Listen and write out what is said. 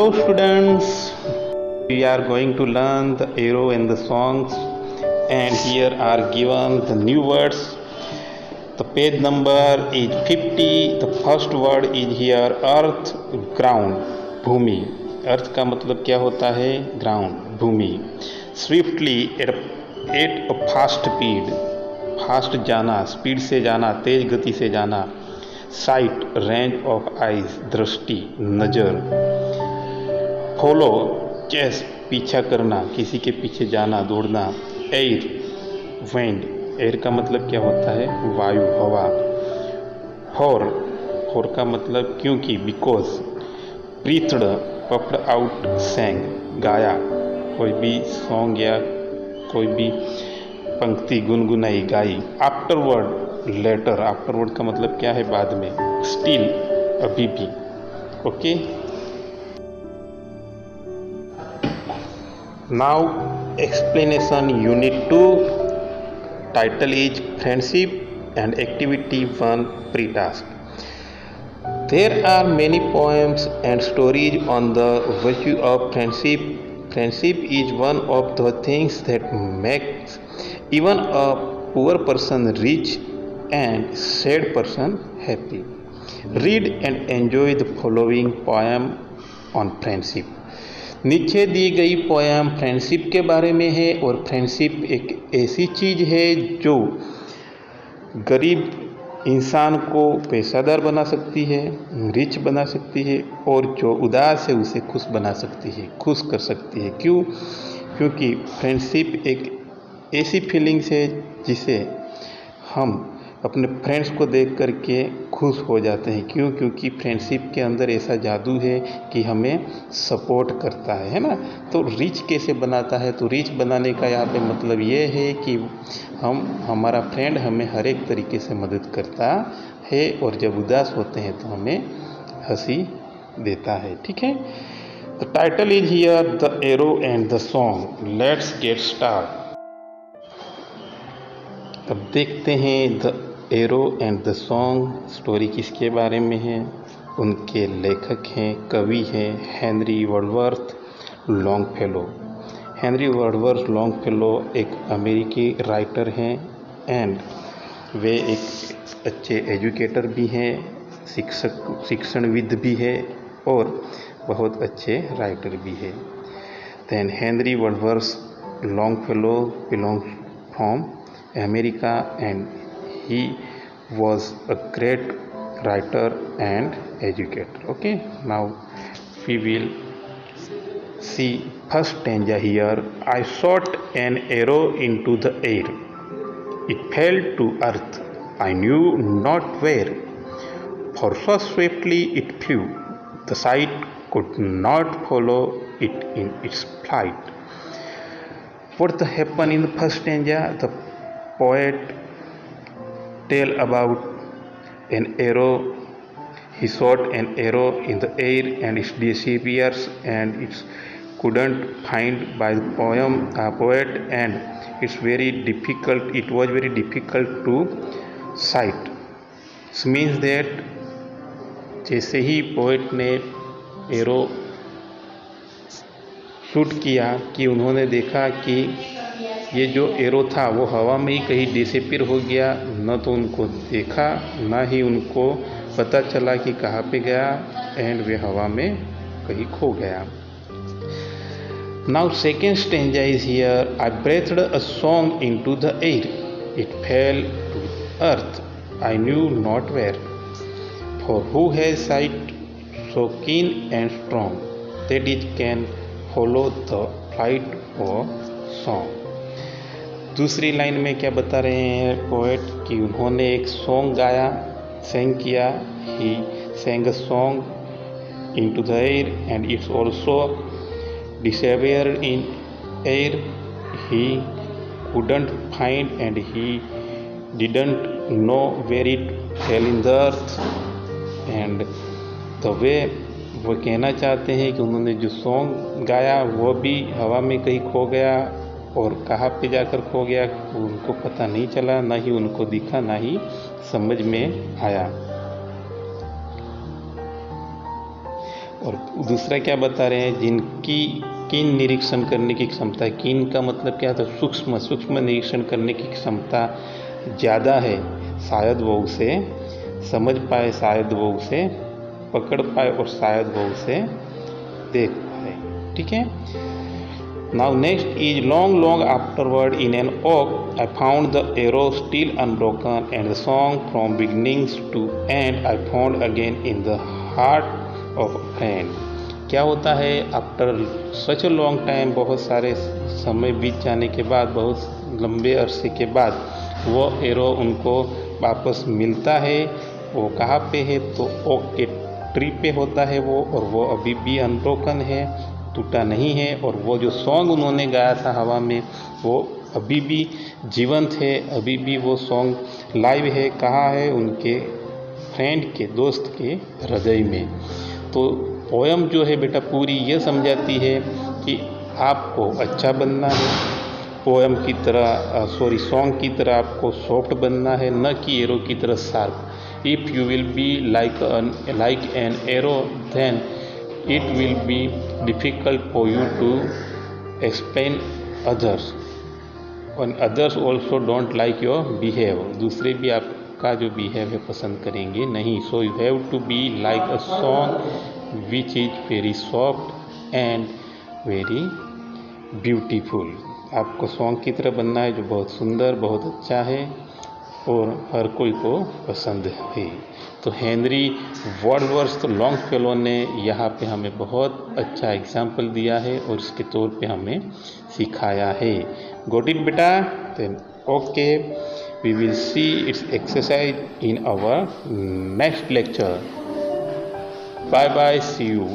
Hello students, we are going to learn the arrow and the songs, and here are given the new words. The page number is 50. The first word is here earth, ground, भूमि. अर्थ का मतलब क्या होता है? Ground, भूमि. Swiftly at a fast speed, fast जाना, speed से जाना, तेज गति से जाना. साइट, रेंज ऑफ आइज, दृष्टि, नज़र. फॉलो, चेस, पीछा करना, किसी के पीछे जाना, दौड़ना. एयर, विंड, एयर का मतलब क्या होता है? वायु, हवा. फॉर का मतलब क्योंकि, बिकॉज. प्रीथड, पफ्ड आउट, सेंग, गाया. कोई भी सॉन्ग या कोई भी पंक्ति गुनगुनाई, गाई. Afterward, letter. आफ्टरवर्ड का मतलब क्या है? बाद में. स्टिल, अभी भी. Okay. Now explanation unit 2. Title is Friendship and Activity 1 Pre-task. There are many poems and stories on the virtue of friendship. Friendship is one of the things that makes even a poor person rich and sad person happy. Read and enjoy the following poem on friendship. नीचे दी गई poem friendship के बारे में है, और friendship एक ऐसी चीज़ है जो गरीब इंसान को पैसादार बना सकती है, रिच बना सकती है, और जो उदास है उसे खुश बना सकती है, खुश कर सकती है. क्यों? क्योंकि फ्रेंडशिप एक ऐसी फीलिंग्स है जिसे हम अपने फ्रेंड्स को देख करके खुश हो जाते हैं. क्यों? क्योंकि फ्रेंडशिप के अंदर ऐसा जादू है कि हमें सपोर्ट करता है ना. तो रिच कैसे बनाता है? तो रिच बनाने का यहाँ पे मतलब ये है कि हमारा फ्रेंड हमें हर एक तरीके से मदद करता है, और जब उदास होते हैं तो हमें हंसी देता है. ठीक है. The title is here the arrow and the song. Let's get start. अब देखते हैं the arrow and the song. Story किसके बारे में है? उनके लेखक हैं, कवि हैं Henry Wordsworth Longfellow. Henry Wordsworth Longfellow एक अमेरिकी राइटर हैं, एंड वे एक अच्छे एजुकेटर भी हैं, शिक्षणविद भी है, और बहुत अच्छे राइटर भी है. Then Henry Wordsworth Longfellow belongs from America, and he was a great writer and educator. Okay, now we will see first stanza here. I shot an arrow into the air. It fell to earth. I knew not where. For so swiftly it flew. The sight could not follow it in its flight. What happened in the first stanza? The poet tell about an arrow. He shot an arrow in the air and it disappears, and it couldn't find by the poet, and it's very difficult. It was very difficult to sight. This means that जैसे ही poet ने arrow shoot किया कि उन्होंने देखा कि ये जो arrow था वो हवा में ही कहीं डिसअपीयर हो गया. न तो उनको देखा, ना ही उनको पता चला कि कहाँ पे गया, एंड वे हवा में कहीं खो गया. Now second stanza is here. I breathed a song into the air. It fell to earth. I knew not where. For who has sight so keen and strong, that is can follow the flight of song. दूसरी line में क्या बता रहे हैं poet कि उन्होंने एक song गाया, सेंग किया. He sang a song into the air and it's also disappeared in air. He couldn't find and he didn't know where it fell in the earth. and the way वो कहना चाहते हैं कि उन्होंने जो song गाया वो भी हवा में कहीं खो गया, और कहाँ पे जाकर खो गया उनको पता नहीं चला, ना ही उनको दिखा, ना ही समझ में आया. और दूसरा क्या बता रहे हैं, जिनकी कीन निरीक्षण करने की क्षमता है। कीन का मतलब क्या था, सूक्ष्म निरीक्षण करने की क्षमता ज़्यादा है, शायद वो उसे समझ पाए, शायद वो उसे पकड़ पाए और शायद वो उसे देख पाए। ठीक है। Now next is long afterward in an oak I found the arrow still unbroken and the song from beginnings to end I found again in the heart of a friend। क्या होता है, after such a long time, बहुत सारे समय बीत जाने के बाद, बहुत लंबे अरसे के बाद वो एरो उनको वापस मिलता है। वो कहाँ पे है, तो ओक के ट्री पे होता है वो, और वो अभी भी अनब्रोकन है, टूटा नहीं है। और वो जो सॉन्ग उन्होंने गाया था हवा में, वो अभी भी जीवंत है, अभी भी वो सॉन्ग लाइव है। कहाँ है, उनके फ्रेंड के, दोस्त के हृदय में। तो पोयम जो है बेटा पूरी ये समझाती है कि आपको अच्छा बनना है, पोयम की तरह सॉन्ग की तरह आपको सॉफ्ट बनना है, न कि एरो की तरह sharp. If you will be like an arrow then it will be difficult for you to explain others and others also don't like your behave। दूसरे भी आपका जो बिहेव है पसंद करेंगे नहीं। so you have to be like a song which is very soft and very beautiful। आपको song की तरह बनना है जो बहुत सुंदर, बहुत अच्छा है और हर कोई को पसंद है। तो हेनरी वर्ड्सवर्थ लॉन्गफेलो ने यहाँ पे हमें बहुत अच्छा एग्जाम्पल दिया है और इसके तौर पे हमें सिखाया है। गॉट इट बेटा? Then okay, we will see its exercise in our next lecture. Bye bye, see you.